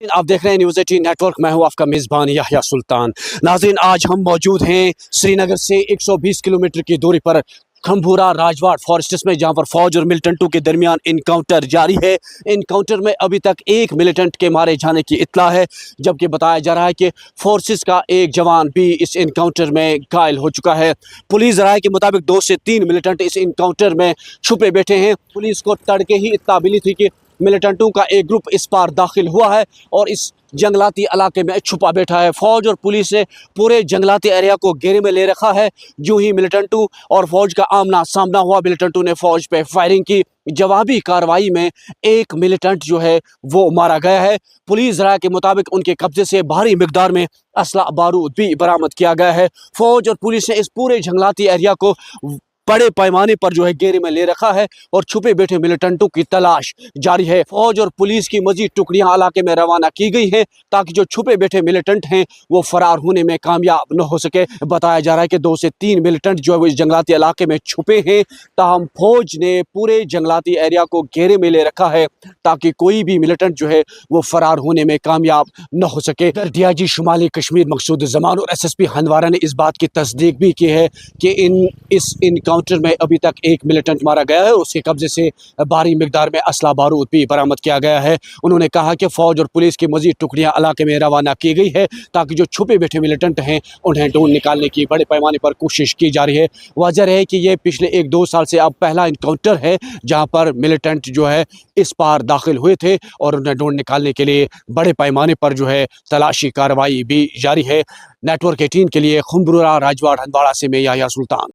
आप देख रहे हैं न्यूज़ 18 नेटवर्क। मैं हूं आपका मेज़बान याह्या सुल्तान। नाज़रीन, आज हम मौजूद हैं श्रीनगर से 120 किलोमीटर की दूरी पर खम्भूरा राजवाड़ फॉरेस्ट्स में, जहां पर फौज और मिलिटेंटों के दरमियान इनकाउंटर जारी है। इनकाउंटर में अभी तक एक मिलिटेंट के मारे जाने की इत्तला है, जबकि बताया जा रहा है कि फोर्सेस का एक जवान भी इस इनकाउंटर में घायल हो चुका है। पुलिस राय के मुताबिक 2 से 3 मिलिटेंट इस इनकाउंटर में छुपे बैठे हैं। पुलिस को तड़के ही इत्तला मिली थी कि मिलिटेंटों का एक ग्रुप इस पार दाखिल हुआ है और इस जंगलाती इलाके में छुपा बैठा है। फौज और पुलिस ने पूरे जंगलाती एरिया को घेरे में ले रखा है। जो ही मिलिटेंटों और फौज का आमना सामना हुआ, मिलिटेंटों ने फौज पे फायरिंग की। जवाबी कार्रवाई में एक मिलिटेंट जो है वो मारा गया है। पुलिस राय के मुताबिक उनके कब्जे से भारी मिकदार में असला बारूद भी बरामद किया गया है। फौज और पुलिस ने इस पूरे जंगलाती एरिया को बड़े पैमाने पर जो है घेरे में ले रखा है और छुपे बैठे मिलिटेंटों की तलाश जारी है। फौज और पुलिस की मजीद टुकड़ियां इलाके में रवाना की गई हैं ताकि जो छुपे बैठे मिलिटेंट हैं वो फरार होने में कामयाब न हो सके। बताया जा रहा है कि 2 से 3 मिलिटेंट जो है वो इस जंगलाती इलाके में छुपे हैं। ताहम फौज ने पूरे जंगलाती एरिया को घेरे में ले रखा है ताकि कोई भी मिलिटेंट जो है वो फरार होने में कामयाब न हो सके। DIG शुमाली कश्मीर मकसूद जमान और SSP हंदवारा ने इस बात की तस्दीक भी की है कि इस इनकाउंटर में अभी तक एक मिलिटेंट मारा गया है और उसके कब्जे से भारी मिकदार में असला बारूद भी बरामद किया गया है। उन्होंने कहा कि फौज और पुलिस की मजीद टुकड़ियां इलाके में रवाना की गई है ताकि जो छुपे बैठे मिलिटेंट हैं उन्हें ढूंढ निकालने की बड़े पैमाने पर कोशिश की जा रही है। वजह है कि ये पिछले 1-2 साल से अब पहला इनकाउंटर है जहां पर मिलिटेंट जो है इस पार दाखिल हुए थे और उन्हें ढूंढ निकालने के लिए बड़े पैमाने पर जो है तलाशी कार्रवाई भी जारी है। नेटवर्क 18 के लिए खम्भूरा राजवाड़ हंदवाड़ा से मैं याह्या सुल्तान।